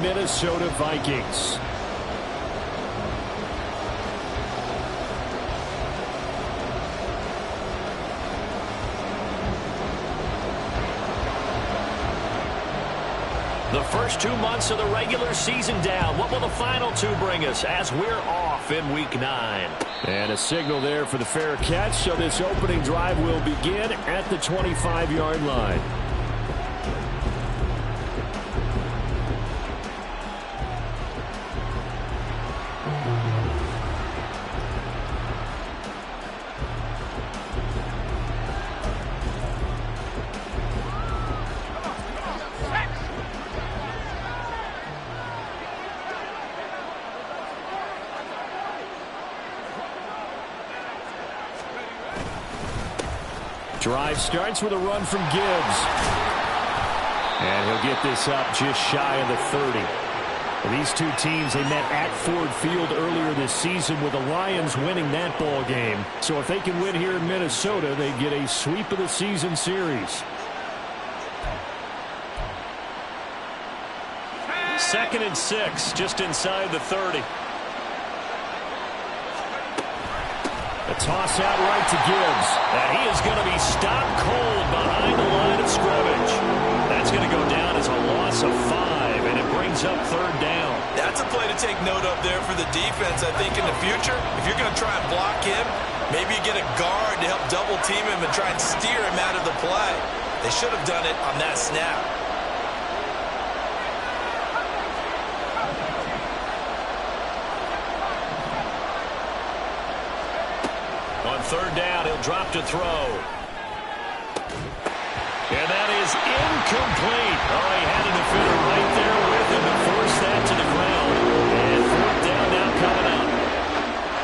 Minnesota Vikings. The first 2 months of the regular season down. What will the final two bring us as we're off in Week 9? And a signal there for the fair catch, so this opening drive will begin at the 25-yard line. Drive starts with a run from Gibbs. And he'll get this up just shy of the 30. Well, these two teams, they met at Ford Field earlier this season with the Lions winning that ball game. So if they can win here in Minnesota, they get a sweep of the season series. 2nd and 6, just inside the 30. A toss out right to Gibbs. And he is going to be stopped cold behind the line of scrimmage. That's going to go down as a loss of 5, and it brings up 3rd down. That's a play to take note of there for the defense. I think in the future, if you're going to try and block him, maybe you get a guard to help double team him and try and steer him out of the play. They should have done it on that snap. On 3rd down, he'll drop to throw. And that is incomplete. Oh, he had a defender right there with him to force that to the ground. And 4th down now coming up.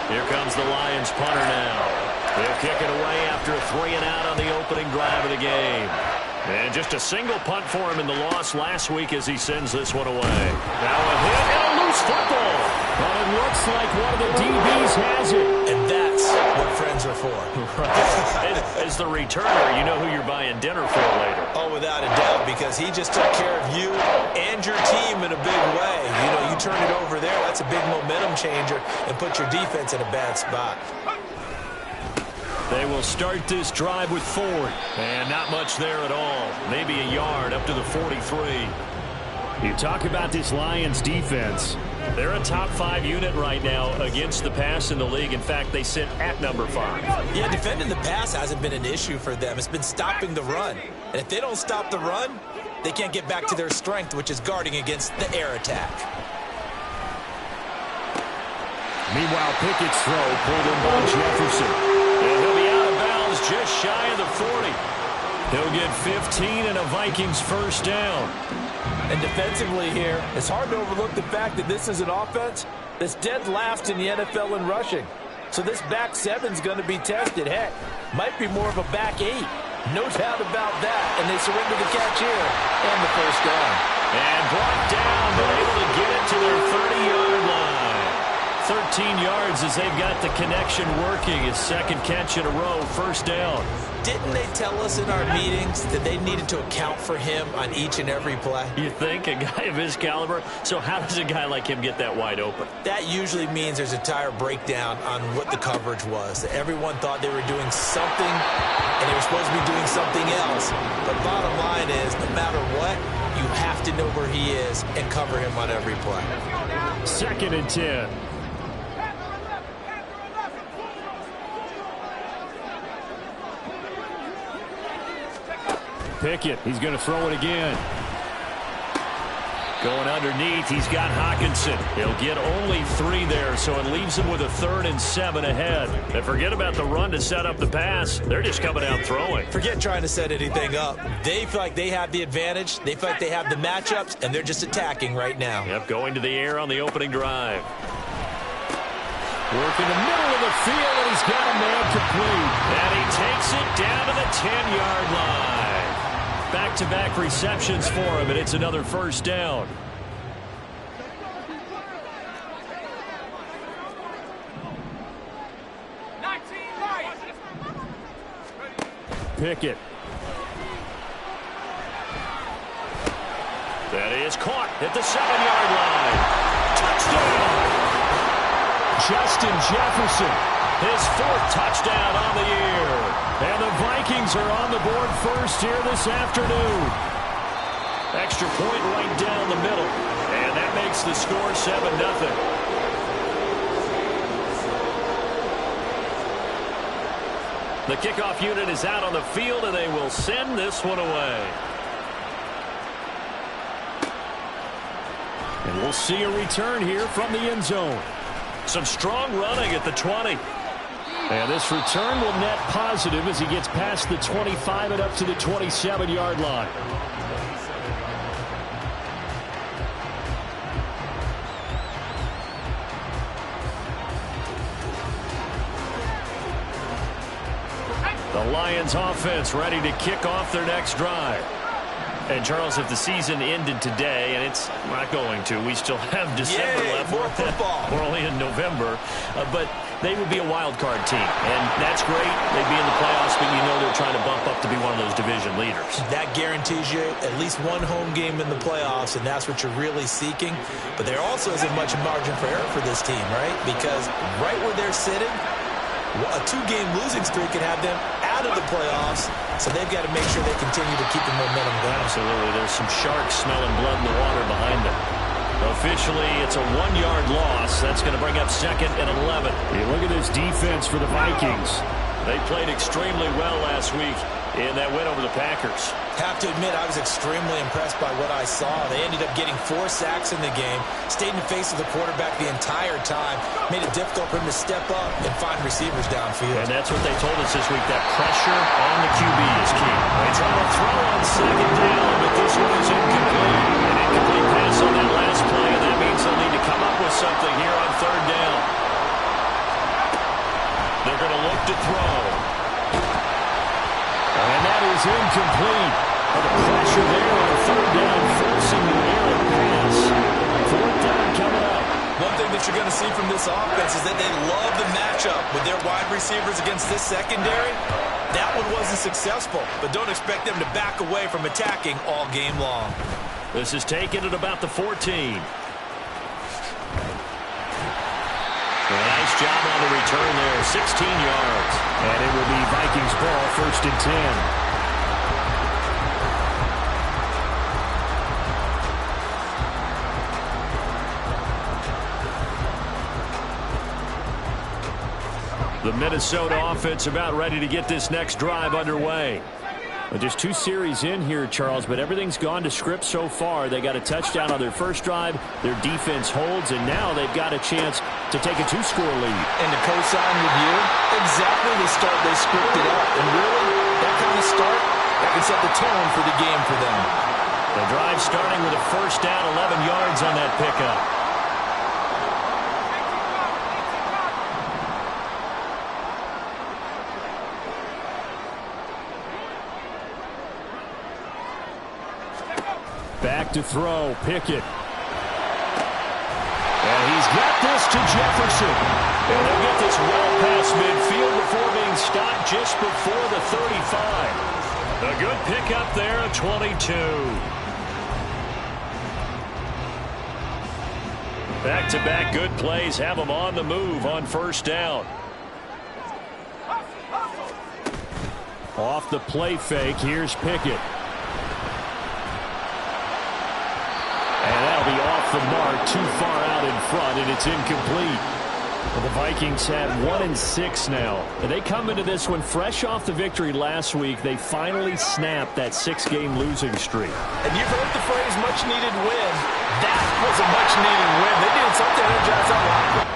Here comes the Lions punter now. They'll kick it away after a 3-and-out on the opening drive of the game. And just a single punt for him in the loss last week as he sends this one away. Now a hit and a loose football. But it looks like one of the DBs has it. And that's what friends are for. Right. As the returner, you know who you're buying dinner for later. Oh, without a doubt, because he just took care of you and your team in a big way. You know, you turn it over there, that's a big momentum changer and put your defense in a bad spot. They will start this drive with Ford. And not much there at all. Maybe a yard up to the 43. You talk about this Lions defense. They're a top 5 unit right now against the pass in the league. In fact, they sit at number 5. Yeah, defending the pass hasn't been an issue for them. It's been stopping the run. And if they don't stop the run, they can't get back to their strength, which is guarding against the air attack. Meanwhile, Pickett's throw pulled in by Jefferson. And he'll be out of bounds just shy of the 40. He'll get 15 and a Vikings 1st down. And defensively here, it's hard to overlook the fact that this is an offense that's dead last in the NFL in rushing. So this back 7's going to be tested. Heck, might be more of a back 8. No doubt about that. And they surrender the catch here and the 1st down. And brought down, but able to get it to their 30-yard line. 13 yards as they've got the connection working. His 2nd catch in a row, 1st down. Didn't they tell us in our meetings that they needed to account for him on each and every play? You think? A guy of his caliber? So how does a guy like him get that wide open? That usually means there's a tire breakdown on what the coverage was. Everyone thought they were doing something, and they were supposed to be doing something else. But bottom line is, no matter what, you have to know where he is and cover him on every play. 2nd and 10. Pickett, he's going to throw it again. Going underneath, he's got Hockenson. He'll get only 3 there, so it leaves him with a 3rd and 7 ahead. And forget about the run to set up the pass. They're just coming out throwing. Forget trying to set anything up. They feel like they have the advantage. They feel like they have the matchups, and they're just attacking right now. Yep, going to the air on the opening drive. Work in the middle of the field, and he's got a man complete. And he takes it down to the 10-yard line. Back-to-back receptions for him, and it's another 1st down. Pickett. That is caught at the 7-yard line. Touchdown! Justin Jefferson, his 4th touchdown on the year. And the Vikings are on the board first here this afternoon. Extra point right down the middle. And that makes the score 7-0. The kickoff unit is out on the field, and they will send this one away. And we'll see a return here from the end zone. Some strong running at the 20. And this return will net positive as he gets past the 25 and up to the 27-yard line. The Lions offense ready to kick off their next drive. And, Charles, if the season ended today, and it's not going to, we still have December left. More football. We're only in November. But they would be a wild card team. And that's great. They'd be in the playoffs, but you know they're trying to bump up to be one of those division leaders. That guarantees you at least one home game in the playoffs, and that's what you're really seeking. But there also isn't much margin for error for this team, right? Because right where they're sitting, a 2-game losing streak could have them out of the playoffs, so they've got to make sure they continue to keep the momentum going. Absolutely. There's some sharks smelling blood in the water behind them. Officially, it's a 1-yard loss. That's going to bring up 2nd and 11. Hey, look at this defense for the Vikings. They played extremely well last week in that win over the Packers. Have to admit, I was extremely impressed by what I saw. They ended up getting 4 sacks in the game, stayed in the face of the quarterback the entire time, made it difficult for him to step up and find receivers downfield. And that's what they told us this week, that pressure on the QB is key. They try to throw on 2nd down, but this one is incomplete. An incomplete pass on that last play, and that means they'll need to come up with something here on 3rd down. They're going to look to throw. And that is incomplete. The pressure there on 3rd down, forcing the errant pass. 4th down coming up. One thing that you're going to see from this offense is that they love the matchup with their wide receivers against this secondary. That one wasn't successful, but don't expect them to back away from attacking all game long. This is taken at about the 14. Nice job on the return there, 16 yards. And it will be Vikings ball, 1st and 10. The Minnesota offense about ready to get this next drive underway. Just 2 series in here, Charles, but everything's gone to script so far. They got a touchdown on their first drive. Their defense holds, and now they've got a chance to take a 2-score lead. And to co-sign with you, exactly the start they scripted up. And really, that kind of start, that can set the tone for the game for them. The drive starting with a 1st down, 11 yards on that pickup. Back to throw, Pickett. And he's got this to Jefferson. And they'll get this well past midfield before being stopped just before the 35. A good pickup there at 22. Back-to-back good plays have them on the move on 1st down. Off the play fake, here's Pickett. And that'll be off the mark, too far out in front, and it's incomplete. Well, the Vikings have 1-6 now. And they come into this one fresh off the victory last week. They finally snapped that 6-game losing streak. And you've heard the phrase much-needed win. That was a much-needed win. They did something to energize that locker room.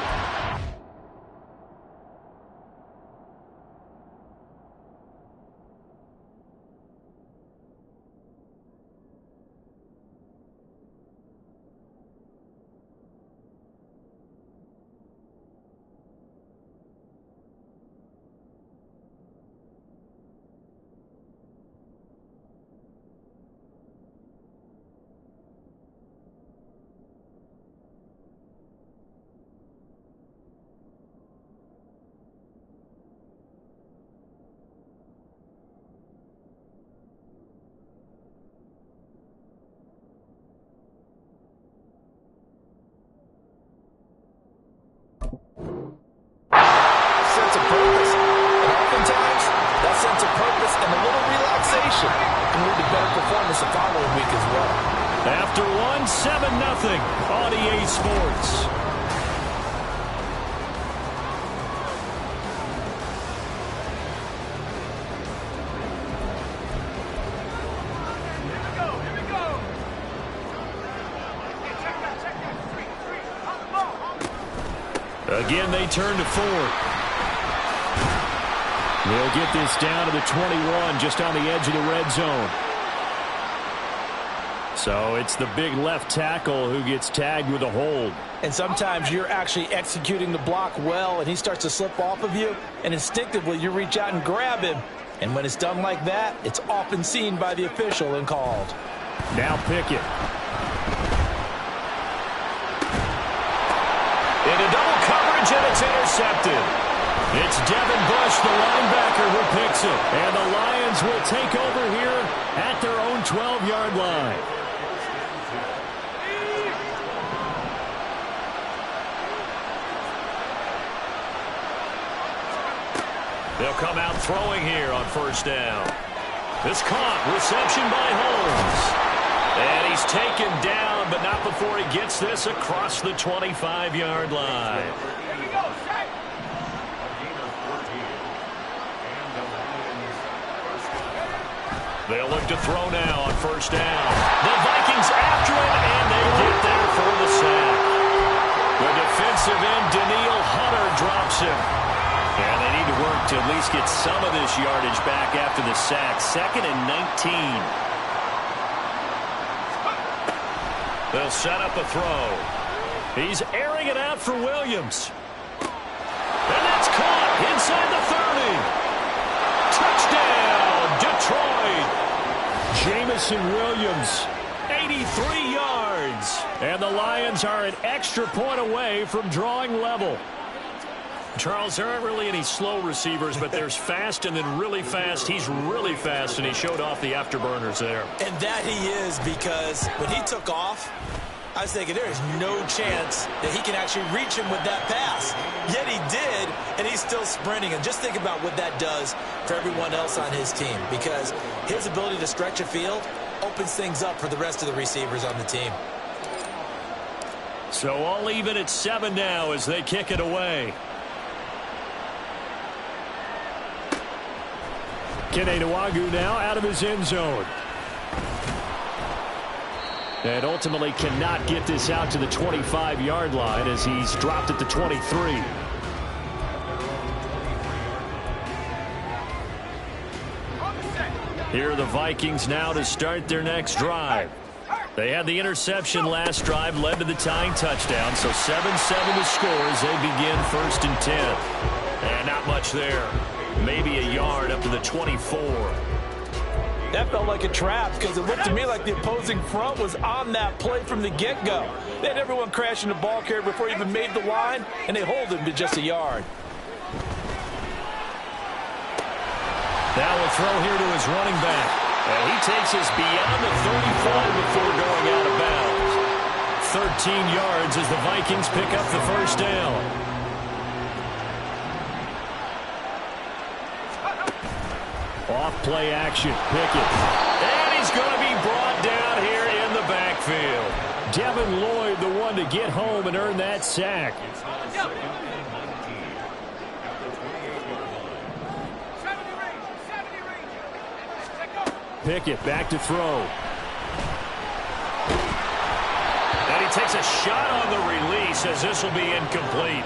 the following week as well. After one, 7-0 on EA Sports. Again, they turn to Ford. They'll get this down to the 21, just on the edge of the red zone. So it's the big left tackle who gets tagged with a hold. And sometimes you're actually executing the block well, and he starts to slip off of you, and instinctively you reach out and grab him. And when it's done like that, it's often seen by the official and called. Now Pickett. Into double coverage, and it's intercepted. It's Devin Bush, the linebacker, who picks it. And the Lions will take over here at their own 12-yard line. They'll come out throwing here on first down. This caught. Reception by Holmes. And he's taken down, but not before he gets this across the 25-yard line. They'll look to throw now on first down. The Vikings after him, and they get there for the sack. The defensive end, Daniil Hunter, drops him. And they need to work to at least get some of this yardage back after the sack. 2nd and 19. They'll set up a throw. He's airing it out for Williams. And that's caught inside the 30. Touchdown, Detroit. Jamison Williams, 83 yards. And the Lions are an extra point away from drawing level. Charles, there aren't really any slow receivers, but there's fast and then really fast. He's really fast, and he showed off the afterburners there. And that he is, because when he took off, I was thinking there is no chance that he can actually reach him with that pass. Yet he did, and he's still sprinting. And just think about what that does for everyone else on his team, because his ability to stretch a field opens things up for the rest of the receivers on the team. So all even at 7 now as they kick it away. Kene Nwagu now out of his end zone. And ultimately cannot get this out to the 25-yard line as he's dropped at the 23. Here are the Vikings now to start their next drive. They had the interception last drive, led to the tying touchdown, so 7-7 to score as they begin 1st and 10. And not much there. Maybe a yard up to the 24. That felt like a trap because it looked to me like the opposing front was on that play from the get-go. They had everyone crashing the ball carrier before he even made the line, and they hold him to just a yard. Now a throw here to his running back. And he takes us beyond the 35 before going out of bounds. 13 yards as the Vikings pick up the first down. Off play action, Pickett. And he's going to be brought down here in the backfield. Devin Lloyd, the one to get home and earn that sack. Pickett back to throw. And he takes a shot on the release as this will be incomplete.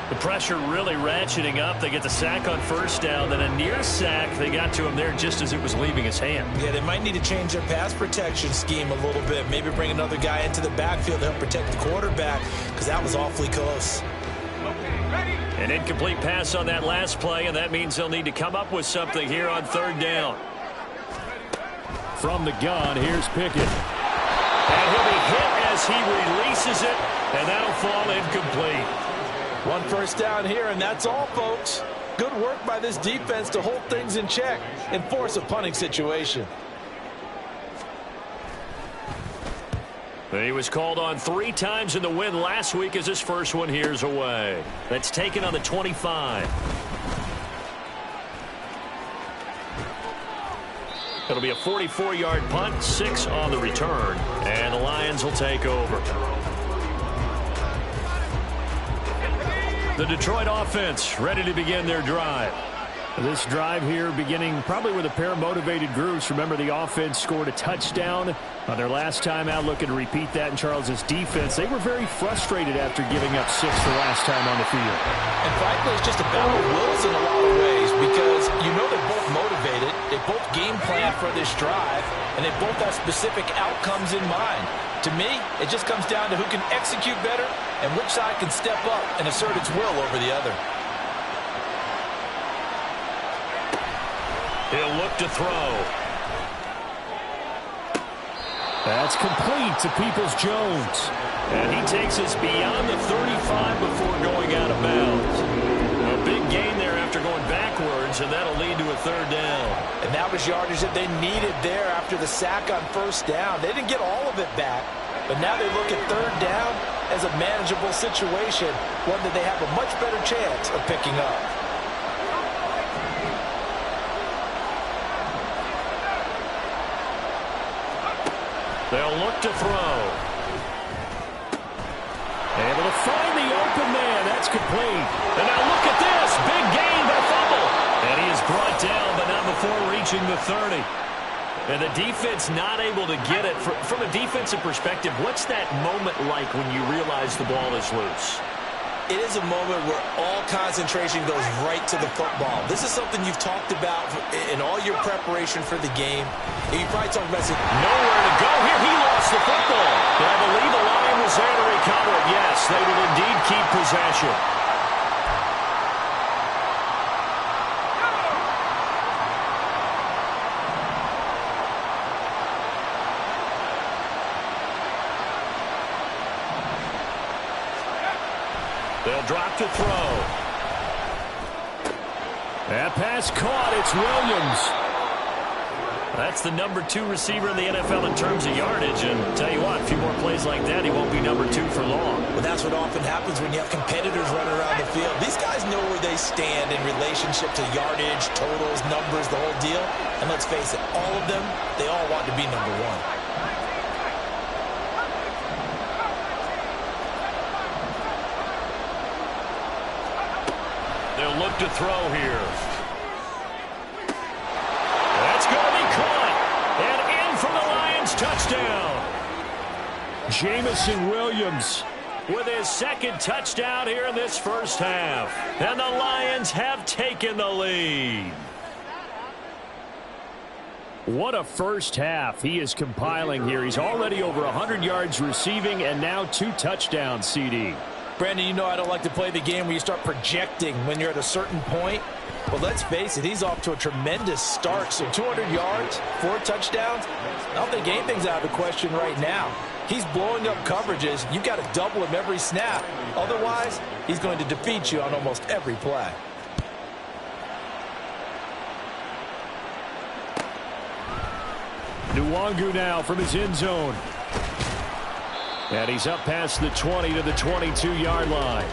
The pressure really ratcheting up. They get the sack on first down, then a near sack. They got to him there just as it was leaving his hand. Yeah, they might need to change their pass protection scheme a little bit. Maybe bring another guy into the backfield to help protect the quarterback, because that was awfully close. An incomplete pass on that last play, and that means they'll need to come up with something here on 3rd down. From the gun, here's Pickett. And he'll be hit as he releases it, and that'll fall incomplete. 1 first down here, and that's all, folks. Good work by this defense to hold things in check and force a punting situation. He was called on 3 times in the win last week as his first one here's away. That's taken on the 25. It'll be a 44-yard punt, 6 on the return, and the Lions will take over. The Detroit offense ready to begin their drive. This drive here beginning probably with a pair of motivated groups. Remember, the offense scored a touchdown on their last time out, looking to repeat that in Charles' defense. They were very frustrated after giving up 6 the last time on the field. And frankly, it's just a battle of wills in a lot of ways because you know they're both motivated, they both game plan for this drive, and they both have specific outcomes in mind. To me, it just comes down to who can execute better and which side can step up and assert its will over the other. He'll look to throw. That's complete to Peoples-Jones. And he takes us beyond the 35 before going out of bounds. A big gain there after going backwards, and that'll lead to a 3rd down. And that was yardage that they needed there after the sack on 1st down. They didn't get all of it back, but now they look at 3rd down as a manageable situation, one that they have a much better chance of picking up. They'll look to throw. Able to find the open man. That's complete. And now look at this. Big gain, but a fumble. And he is brought down, but not before reaching the 30. And the defense not able to get it. From a defensive perspective, what's that moment like when you realize the ball is loose? It is a moment where all concentration goes right to the football. This is something you've talked about in all your preparation for the game. And you probably talked about nowhere to go here. He lost the football. But I believe the Lion was there to recover it. Yes, they will indeed keep possession. They'll drop to throw. That pass caught. It's Williams. That's the number 2 receiver in the NFL in terms of yardage. And tell you what, a few more plays like that, he won't be number 2 for long. Well, that's what often happens when you have competitors running around the field. These guys know where they stand in relationship to yardage, totals, numbers, the whole deal. And let's face it, all of them, they all want to be number 1. They'll look to throw here. That's going to be caught. And in from the Lions, touchdown. Jamison Williams with his 2nd touchdown here in this 1st half. And the Lions have taken the lead. What a 1st half he is compiling here. He's already over 100 yards receiving and now 2 touchdowns, CD. Brandon, you know I don't like to play the game where you start projecting when you're at a certain point. But let's face it, he's off to a tremendous start. So 200 yards, 4 touchdowns. I don't think anything's out of the question right now. He's blowing up coverages. You've got to double him every snap. Otherwise, he's going to defeat you on almost every play. Nwangu now from his end zone. And he's up past the 20 to the 22-yard line.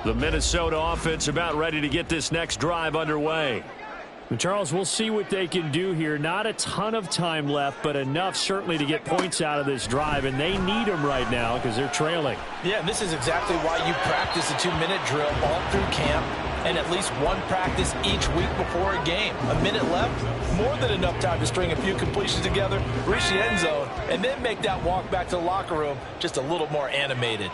The Minnesota offense about ready to get this next drive underway. Charles, we'll see what they can do here. Not a ton of time left, but enough certainly to get points out of this drive, and they need them right now because they're trailing. Yeah, and this is exactly why you practice a 2-minute drill all through camp and at least one practice each week before a game. A minute left, more than enough time to string a few completions together, reach the end zone, and then make that walk back to the locker room just a little more animated.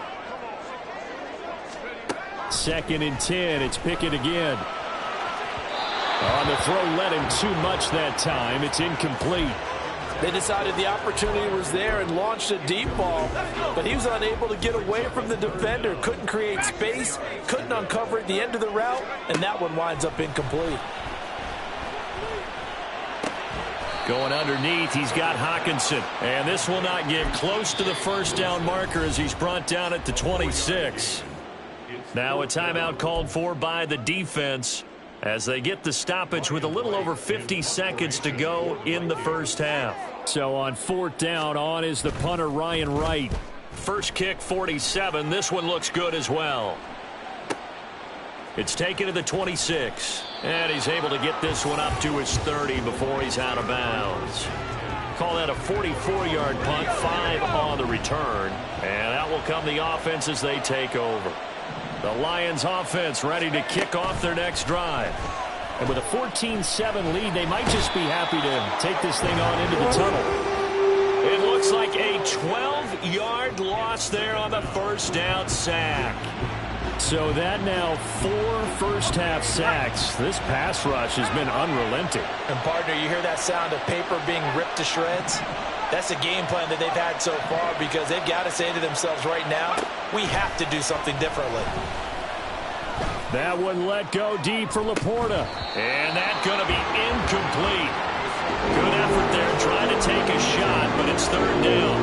2nd and 10, it's Pickett again. On the throw, led him too much that time. It's incomplete. They decided the opportunity was there and launched a deep ball, but he was unable to get away from the defender. Couldn't create space, couldn't uncover at the end of the route, and that one winds up incomplete. Going underneath, he's got Hawkinson. And this will not get close to the 1st down marker as he's brought down at the 26. Now a timeout called for by the defense as they get the stoppage with a little over 50 seconds to go in the first half. So on 4th down, on is the punter, Ryan Wright. First kick, 47. This one looks good as well. It's taken to the 26. And he's able to get this one up to his 30 before he's out of bounds. Call that a 44-yard punt, 5 on the return. And out will come the offense as they take over. The Lions offense ready to kick off their next drive. And with a 14-7 lead, they might just be happy to take this thing on into the tunnel. It looks like a 12-yard loss there on the first down sack. So that now 4 first-half sacks. This pass rush has been unrelenting. And, partner, you hear that sound of paper being ripped to shreds? That's a game plan that they've had so far because they've got to say to themselves right now, we have to do something differently. That one let go deep for Laporta. And that's going to be incomplete. Good effort there trying to take a shot, but it's 3rd down.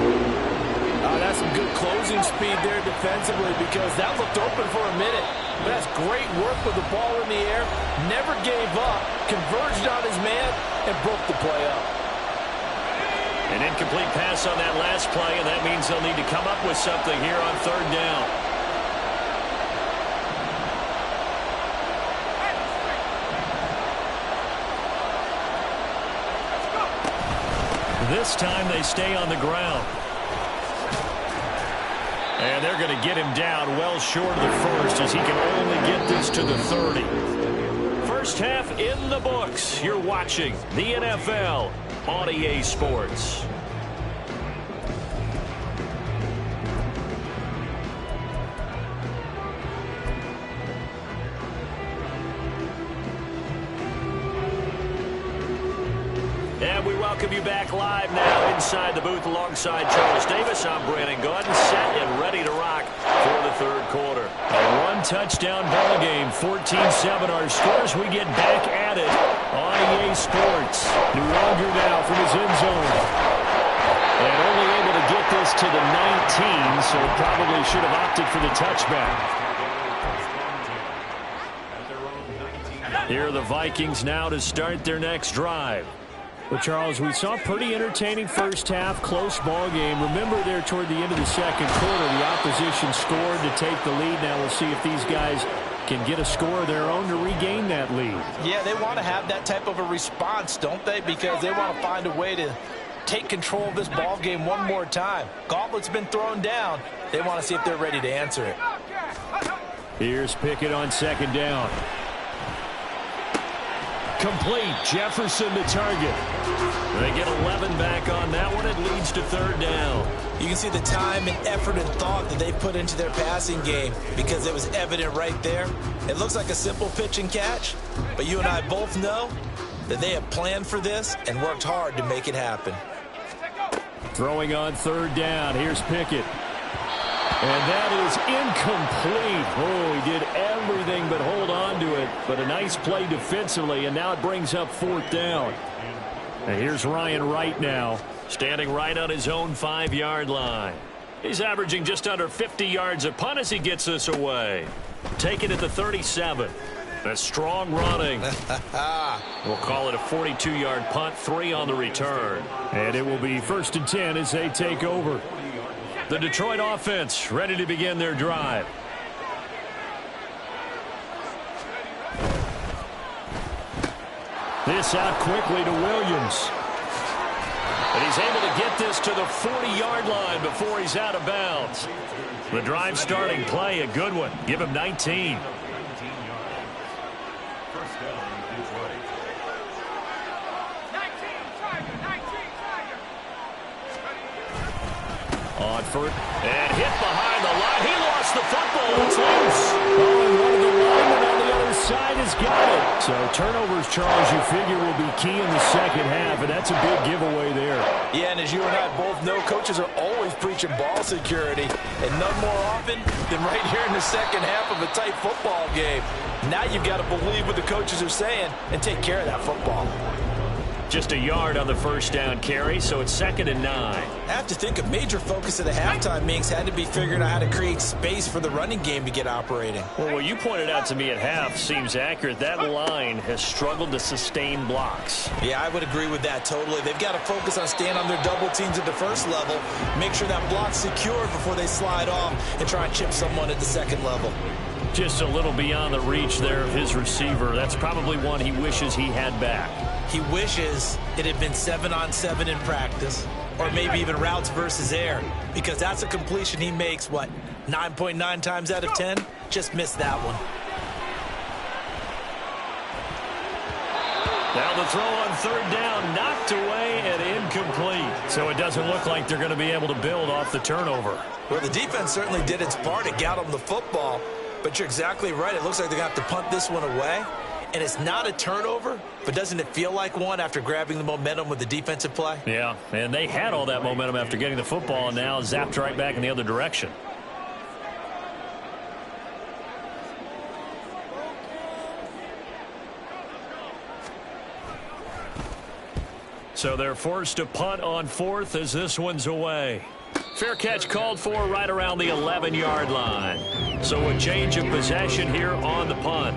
That's some good closing speed there defensively because that looked open for a minute. But that's great work with the ball in the air. Never gave up, converged on his man, and broke the play up. An incomplete pass on that last play, and that means they'll need to come up with something here on 3rd down. This time they stay on the ground. And they're going to get him down well short of the first as he can only get this to the 30. First half in the books. You're watching the NFL on EA Sports. And we welcome you back live now inside the booth alongside Charles Davis. I'm Brandon Gaudin, set and ready to rock for the 3rd quarter. A 1-touchdown ball game, 14-7 our scores. We get back at it on EA Sports. No longer now from his end zone. And only able to get this to the 19, so probably should have opted for the touchback. Here are the Vikings now to start their next drive. Well, Charles, we saw a pretty entertaining first half, close ball game. Remember there toward the end of the 2nd quarter, the opposition scored to take the lead. Now we'll see if these guys can get a score of their own to regain that lead. Yeah, they want to have that type of a response, don't they? Because they want to find a way to take control of this ball game one more time. Gauntlet's been thrown down. They want to see if they're ready to answer it. Here's Pickett on 2nd down. Complete. Jefferson to target. They get 11 back on that one. It leads to 3rd down. You can see the time and effort and thought that they put into their passing game because it was evident right there. It looks like a simple pitch and catch, but you and I both know that they have planned for this and worked hard to make it happen. Throwing on 3rd down. Here's Pickett. And that is incomplete. Oh, he did everything but hold on to it. But a nice play defensively, and now it brings up 4th down. And here's Ryan Wright now. Standing right on his own 5-yard line. He's averaging just under 50 yards a punt as he gets this away. Take it at the 37. A strong running. We'll call it a 42-yard punt, 3 on the return. And it will be 1st and 10 as they take over. The Detroit offense ready to begin their drive. This out quickly to Williams. And he's able to get this to the 40-yard line before he's out of bounds. The drive starting play, a good one. Give him 19. On first, and hit behind the line. He lost the football. It's loose. Oh, and one of the linemen on the other side has got it. So turnovers, Charles, you figure will be key in the 2nd half, and that's a big giveaway there. Yeah, and as you and I both know, coaches are always preaching ball security, and none more often than right here in the 2nd half of a tight football game. Now you've got to believe what the coaches are saying and take care of that football. Just a yard on the first down carry, so it's 2nd and 9. I have to think a major focus of the halftime meetings had to be figuring out how to create space for the running game to get operating. Well, what you pointed out to me at half seems accurate. That line has struggled to sustain blocks. Yeah, I would agree with that totally. They've got to focus on staying on their double teams at the first level, make sure that block's secured before they slide off and try and chip someone at the second level. Just a little beyond the reach there of his receiver. That's probably one he wishes he had back. He wishes it had been 7-on-7 in practice, or maybe even routes versus air, because that's a completion he makes, 9.9 times out of 10? Just missed that one. Now the throw on 3rd down, knocked away and incomplete. So it doesn't look like they're going to be able to build off the turnover. Well, the defense certainly did its part to get them the football, but you're exactly right. It looks like they're going to have to punt this one away. And it's not a turnover, but doesn't it feel like one after grabbing the momentum with the defensive play? Yeah, and they had all that momentum after getting the football, and now zapped right back in the other direction. So they're forced to punt on 4th as this one's away. Fair catch called for right around the 11-yard line. So a change of possession here on the punt.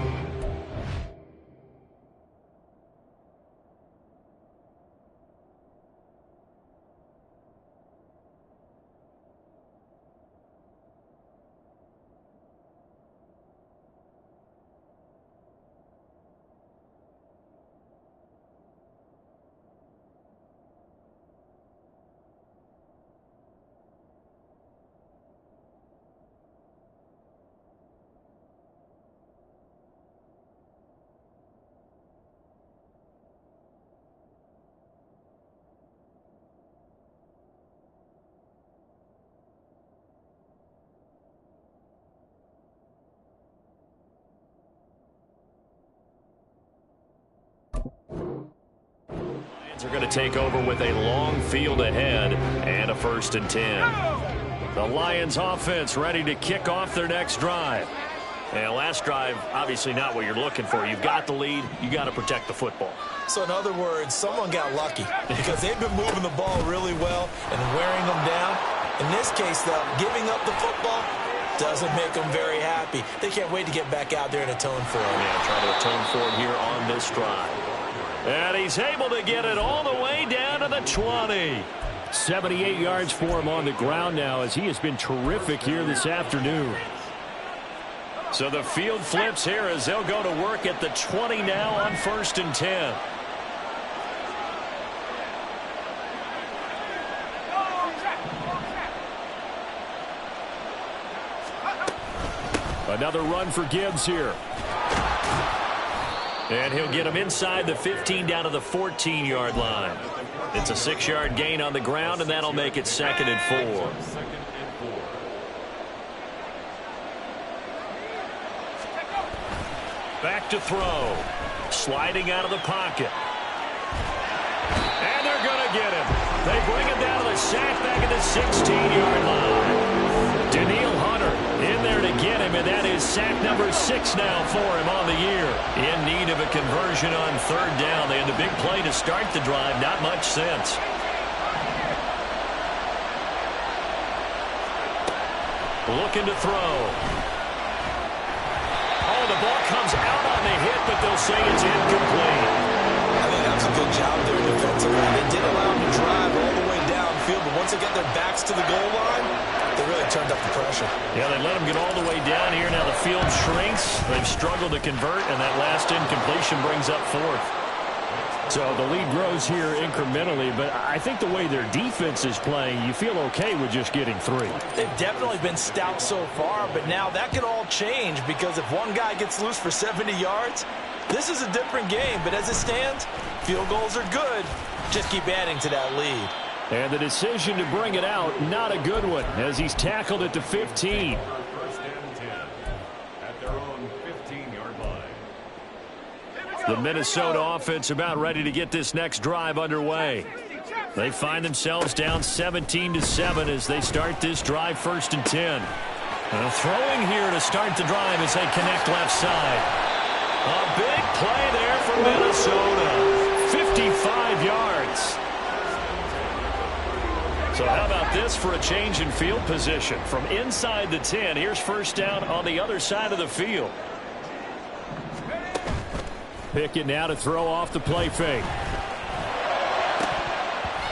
Are going to take over with a long field ahead and a 1st and 10. The Lions offense ready to kick off their next drive. And last drive, obviously not what you're looking for. You've got the lead. You got to protect the football. So in other words, someone got lucky because they've been moving the ball really well and wearing them down. In this case, though, giving up the football doesn't make them very happy. They can't wait to get back out there and atone for it. Yeah, try to atone for it here on this drive. And he's able to get it all the way down to the 20. 78 yards for him on the ground now as he has been terrific here this afternoon. So the field flips here as they'll go to work at the 20 now on 1st and 10. Another run for Gibbs here. And he'll get him inside the 15 down to the 14-yard line. It's a 6-yard gain on the ground, and that'll make it 2nd and 4. Back to throw. Sliding out of the pocket. And they're going to get him. They bring him down to the sack back at the 16-yard line. Daniil Hunter in there to get him, and that is sack number 6 now for him on the year. In need of a conversion on 3rd down. They had the big play to start the drive. Not much sense. Looking to throw. Oh, the ball comes out on the hit, but they'll say it's incomplete. I think that's a good job there defensively. They did allow them to drive all the way downfield, but once they get their backs to the goal line, they really turned up the pressure. Yeah, they let them get all the way down here. Now the field shrinks. They've struggled to convert, and that last incompletion brings up 4th. So the lead grows here incrementally, but I think the way their defense is playing, you feel okay with just getting 3. They've definitely been stout so far, but now that could all change because if one guy gets loose for 70 yards, this is a different game. But as it stands, field goals are good. Just keep adding to that lead. And the decision to bring it out, not a good one, as he's tackled at the 15. The Minnesota offense about ready to get this next drive underway. They find themselves down 17-7 as they start this drive 1st and 10. Throwing here to start the drive as they connect left side. A big play there for Minnesota. 55 yards. So how about this for a change in field position? From inside the 10, here's first down on the other side of the field. Pickett now to throw off the play fake.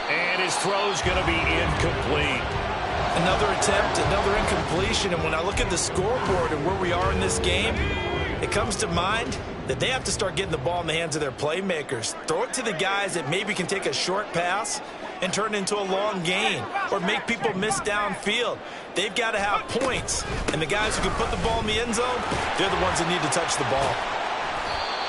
And his throw's going to be incomplete. Another attempt, another incompletion. And when I look at the scoreboard and where we are in this game, it comes to mind that they have to start getting the ball in the hands of their playmakers. Throw it to the guys that maybe can take a short pass and turn it into a long gain or make people miss downfield. They've got to have points. And the guys who can put the ball in the end zone, they're the ones that need to touch the ball.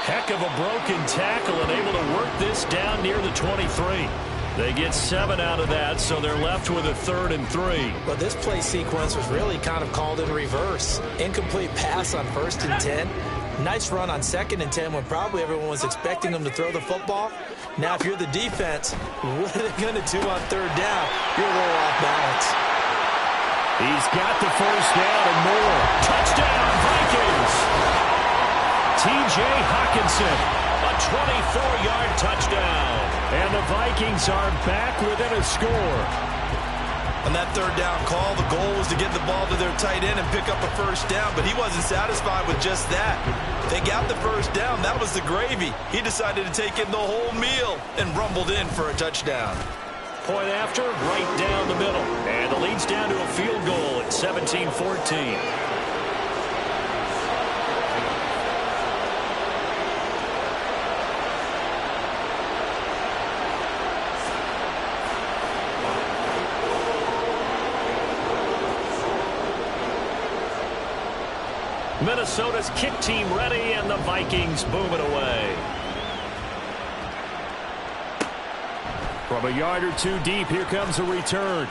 Heck of a broken tackle and able to work this down near the 23. They get 7 out of that, so they're left with a 3rd and 3. Well, this play sequence was really kind of called in reverse. Incomplete pass on 1st and 10. Nice run on 2nd and 10 when probably everyone was expecting them to throw the football. Now, if you're the defense, what are they going to do on 3rd down? You're a little off balance. He's got the first down and more. Touchdown, Vikings! T.J. Hockenson, a 24-yard touchdown. And the Vikings are back within a score. On that 3rd down call, the goal was to get the ball to their tight end and pick up a first down, but he wasn't satisfied with just that. They got the first down. That was the gravy. He decided to take in the whole meal and rumbled in for a touchdown. Point after, right down the middle. And the lead's down to a field goal at 17-14. Minnesota's kick team ready, and the Vikings boom it away. From a yard or two deep, here comes a return.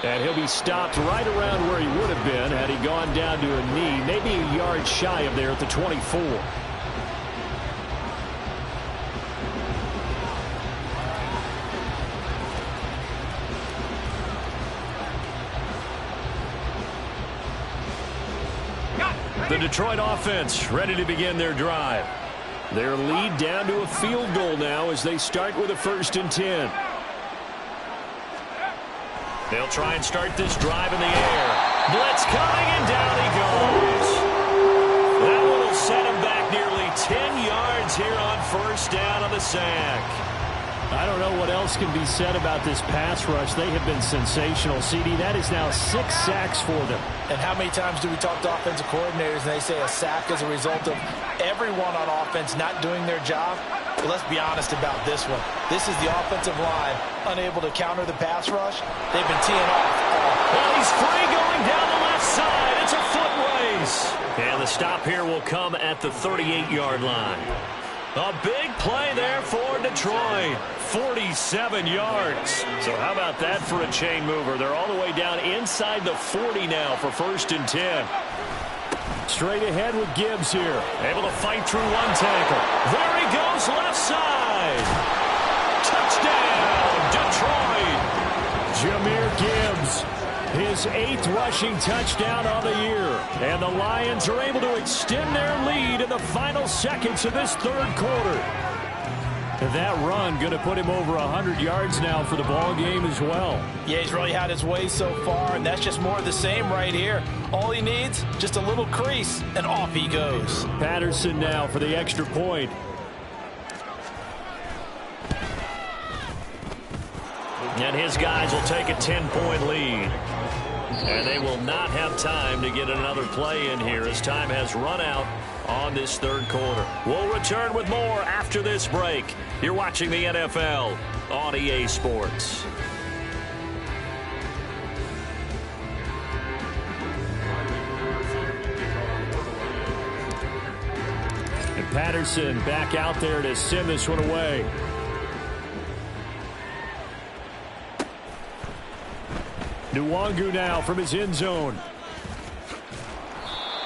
And he'll be stopped right around where he would have been had he gone down to a knee, maybe a yard shy of there at the 24. The Detroit offense ready to begin their drive. Their lead down to a field goal now as they start with a 1st and 10. They'll try and start this drive in the air. Blitz coming, and down he goes. That one will set him back nearly 10 yards here on 1st down on the sack. I don't know what else can be said about this pass rush. They have been sensational, CD. That is now 6 sacks for them. And how many times do we talk to offensive coordinators and they say a sack is a result of everyone on offense not doing their job? Well, let's be honest about this one. This is the offensive line unable to counter the pass rush. They've been teeing off. Well, he's free going down the left side. It's a foot race. And the stop here will come at the 38-yard line. A big play there for Detroit. 47 yards. So how about that for a chain mover? They're all the way down inside the 40 now for 1st and 10. Straight ahead with Gibbs here. Able to fight through one tackle. There he goes, left side. Touchdown, Detroit. Jahmyr Gibbs, his 8th rushing touchdown on the year. And the Lions are able to extend their lead in the final seconds of this 3rd quarter. And that run going to put him over 100 yards now for the ball game as well. Yeah, he's really had his way so far, and that's just more of the same right here. All he needs, just a little crease, and off he goes. Patterson now for the extra point. And his guys will take a 10-point lead. And they will not have time to get another play in here as time has run out on this 3rd quarter. We'll return with more after this break. You're watching the NFL on EA Sports. And Patterson back out there to send this one away. Nwangu now from his end zone.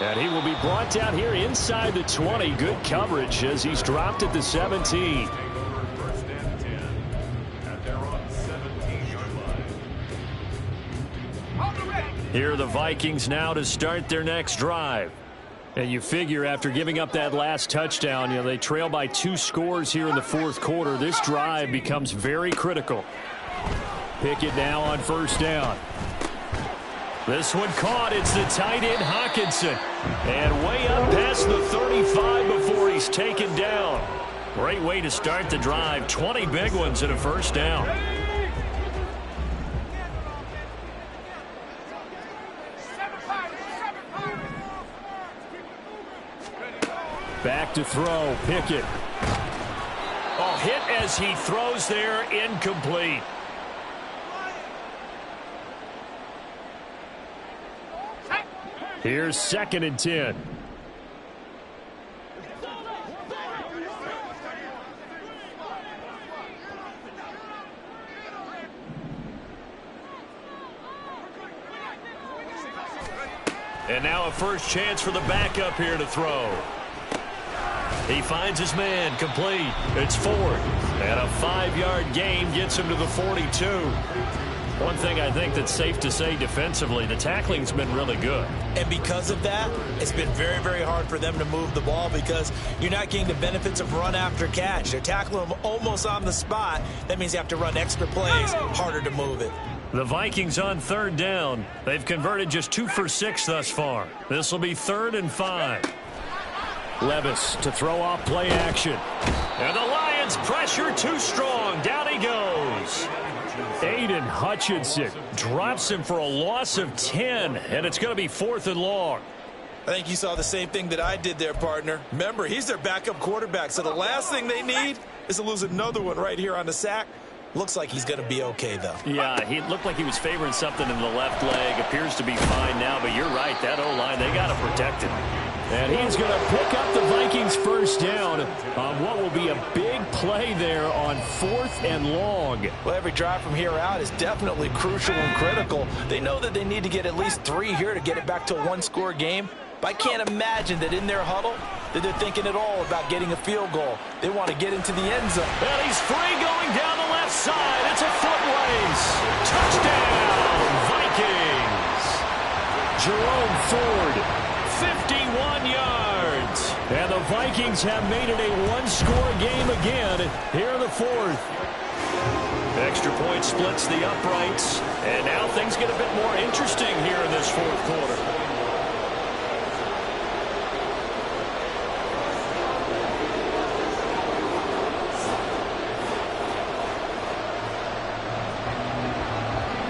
And he will be brought down here inside the 20. Good coverage as he's dropped at the 17. Here are the Vikings now to start their next drive. And you figure after giving up that last touchdown, they trail by 2 scores here in the fourth quarter. This drive becomes very critical. Pickett now on first down. This one caught. It's the tight end, Hockenson. And way up past the 35 before he's taken down. Great way to start the drive. 20 big ones and a first down. Back to throw, Pickett. Oh, hit as he throws there, incomplete. Here's 2nd and 10. And now a first chance for the backup here to throw. He finds his man, complete. It's Ford. And a 5-yard gain gets him to the 42. One thing I think that's safe to say defensively, the tackling's been really good. And because of that, it's been very, very hard for them to move the ball because you're not getting the benefits of run after catch. They're tackling them almost on the spot. That means you have to run extra plays, harder to move it. The Vikings on 3rd down. They've converted just 2 for 6 thus far. This will be 3rd and 5. Levis to throw off play action. And the Lions pressure too strong. Down he goes. Aiden Hutchinson drops him for a loss of 10, and it's going to be 4th and long. I think you saw the same thing that I did there, partner. Remember, he's their backup quarterback, so the last thing they need is to lose another one right here on the sack. Looks like he's going to be okay, though. Yeah, he looked like he was favoring something in the left leg. Appears to be fine now, but you're right. That O-line, they got to protect him. And he's going to pick up the Vikings first down on what will be a big play there on 4th and long. Well, every drive from here out is definitely crucial and critical. They know that they need to get at least 3 here to get it back to a 1-score game. But I can't imagine that in their huddle that they're thinking at all about getting a field goal. They want to get into the end zone. And he's free going down the left side. It's a foot race. Touchdown, Vikings. Jerome Ford, 51 yards. And the Vikings have made it a 1-score game again here in the 4th. Extra point splits the uprights. And now things get a bit more interesting here in this 4th quarter.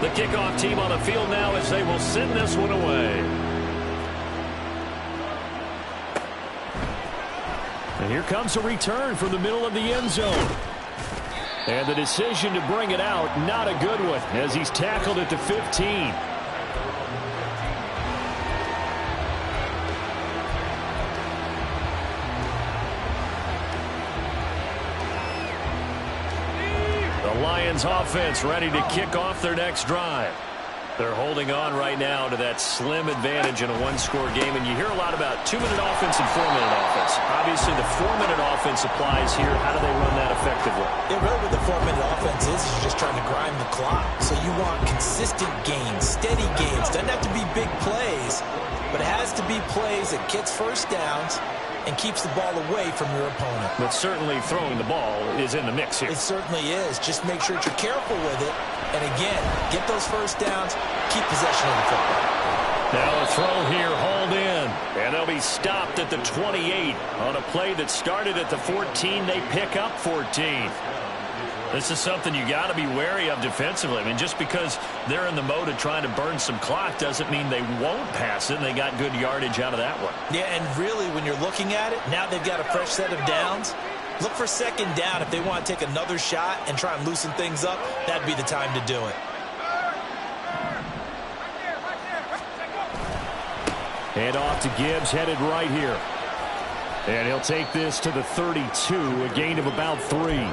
The kickoff team on the field now as they will send this one away. And here comes a return from the middle of the end zone. And the decision to bring it out, not a good one, as he's tackled at the 15. Lions offense ready to kick off their next drive. They're holding on right now to that slim advantage in a 1-score game, and you hear a lot about 2-minute offense and 4-minute offense. Obviously, the 4-minute offense applies here. How do they run that effectively? Yeah, really what the 4-minute offense is you're just trying to grind the clock. So you want consistent gains, steady gains. Doesn't have to be big plays, but it has to be plays that gets first downs and keeps the ball away from your opponent. But certainly throwing the ball is in the mix here. It certainly is. Just make sure that you're careful with it. And again, get those first downs, keep possession of the football. Now a throw here, hauled in. And they'll be stopped at the 28 on a play that started at the 14. They pick up 14. This is something you got to be wary of defensively. I mean, just because they're in the mode of trying to burn some clock doesn't mean they won't pass it, and they got good yardage out of that one. Yeah, and really, when you're looking at it, now they've got a fresh set of downs. Look for 2nd down. If they want to take another shot and try and loosen things up, that'd be the time to do it. Hand off to Gibbs, headed right here. And he'll take this to the 32, a gain of about 3.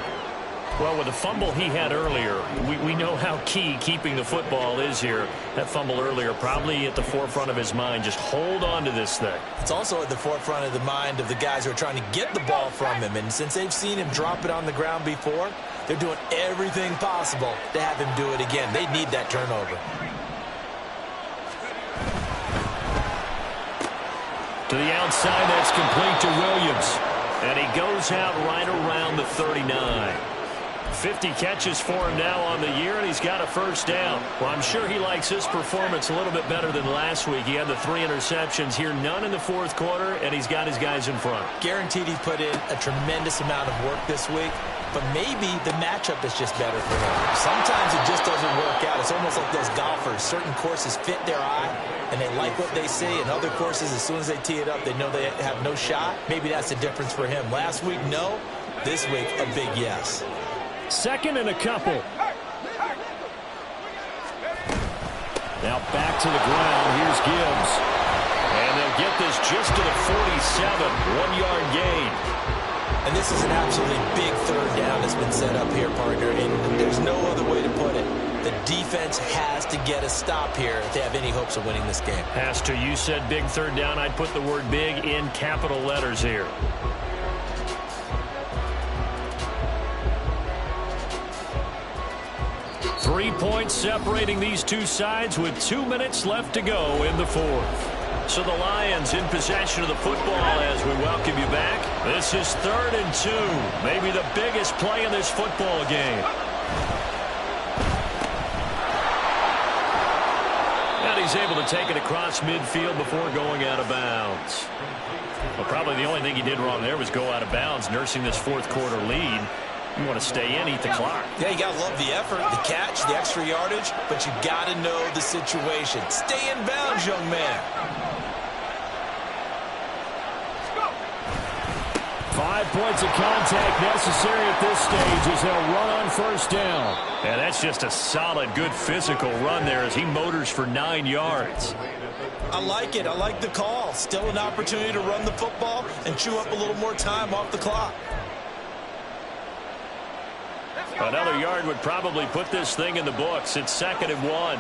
Well, with the fumble he had earlier, we know how key keeping the football is here. That fumble earlier probably at the forefront of his mind. Just hold on to this thing. It's also at the forefront of the mind of the guys who are trying to get the ball from him. And since they've seen him drop it on the ground before, they're doing everything possible to have him do it again. They need that turnover. To the outside, that's complete to Williams. And he goes out right around the 39. 50 catches for him now on the year, and he's got a first down. Well, I'm sure he likes his performance a little bit better than last week. He had the 3 interceptions here, none in the fourth quarter, and he's got his guys in front. Guaranteed he put in a tremendous amount of work this week, but maybe the matchup is just better for him. Sometimes it just doesn't work out. It's almost like those golfers. Certain courses fit their eye, and they like what they see, and other courses, as soon as they tee it up, they know they have no shot. Maybe that's the difference for him. Last week, no. This week, a big yes. Second and a couple. Now back to the ground. Here's Gibbs. And they'll get this just to the 47. 1-yard gain. And this is an absolutely big third down that's been set up here, partner, and there's no other way to put it. The defense has to get a stop here if they have any hopes of winning this game. Has to. You said big third down. I'd put the word big in capital letters here. Three points separating these two sides with 2 minutes left to go in the fourth. So the Lions in possession of the football as we welcome you back. This is 3rd and 2. Maybe the biggest play in this football game. And he's able to take it across midfield before going out of bounds. Well, probably the only thing he did wrong there was go out of bounds, nursing this fourth quarter lead. You want to stay in, eat the clock. Yeah, you got to love the effort, the catch, the extra yardage, but you got to know the situation. Stay in bounds, young man. 5 points of contact necessary at this stage as they'll run on first down. And that's just a solid, good physical run there as he motors for 9 yards. I like it. I like the call. Still an opportunity to run the football and chew up a little more time off the clock. Another yard would probably put this thing in the books. It's 2nd and 1.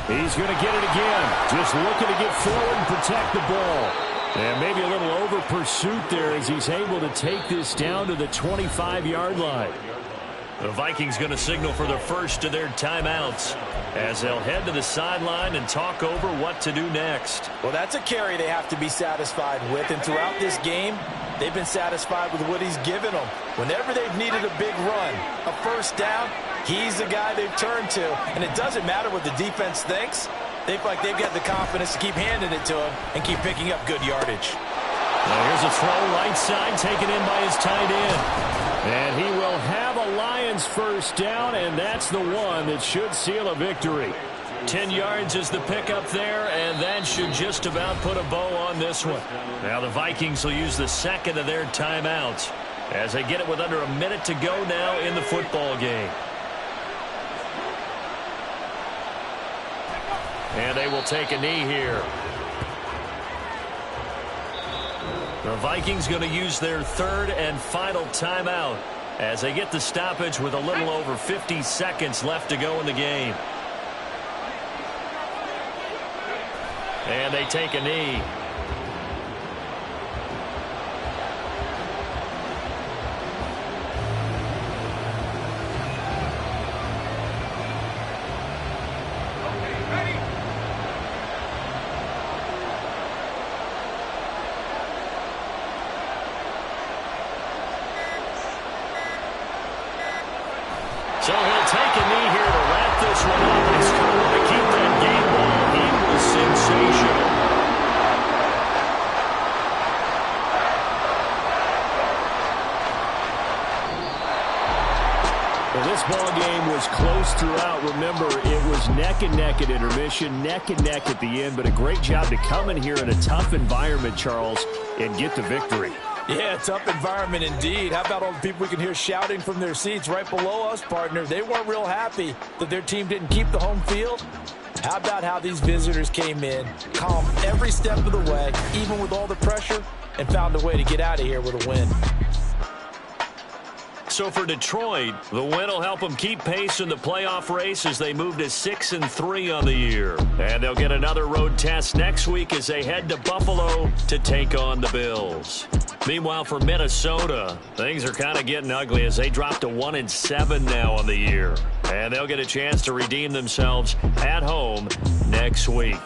He's going to get it again. Just looking to get forward and protect the ball. And maybe a little over pursuit there as he's able to take this down to the 25-yard line. The Vikings going to signal for the first of their timeouts as they'll head to the sideline and talk over what to do next. Well, that's a carry they have to be satisfied with. And throughout this game, they've been satisfied with what he's given them. Whenever they've needed a big run, a first down, he's the guy they've turned to. And it doesn't matter what the defense thinks. They feel like they've got the confidence to keep handing it to him and keep picking up good yardage. Now here's a throw right side taken in by his tight end. And he will have a Lions first down, and that's the one that should seal a victory. 10 yards is the pickup there, and that should just about put a bow on this one. Now the Vikings will use the second of their timeouts as they get it with under a minute to go now in the football game. And they will take a knee here. The Vikings going to use their 3rd and final timeout as they get the stoppage with a little over 50 seconds left to go in the game. And they take a knee. So he'll take a knee here to wrap this one up. He's going to want to keep that game ball. He was sensational. Well, this ball game was close throughout. Remember, it was neck and neck at intermission, neck and neck at the end, but a great job to come in here in a tough environment, Charles, and get the victory. Yeah, tough environment indeed. How about all the people we can hear shouting from their seats right below us, partner? They weren't real happy that their team didn't keep the home field. How about how these visitors came in, calm every step of the way, even with all the pressure, and found a way to get out of here with a win. So so for Detroit, the win will help them keep pace in the playoff race as they move to 6-3 on the year. And they'll get another road test next week as they head to Buffalo to take on the Bills. Meanwhile, for Minnesota, things are kind of getting ugly as they drop to 1-7 now on the year. And they'll get a chance to redeem themselves at home next week.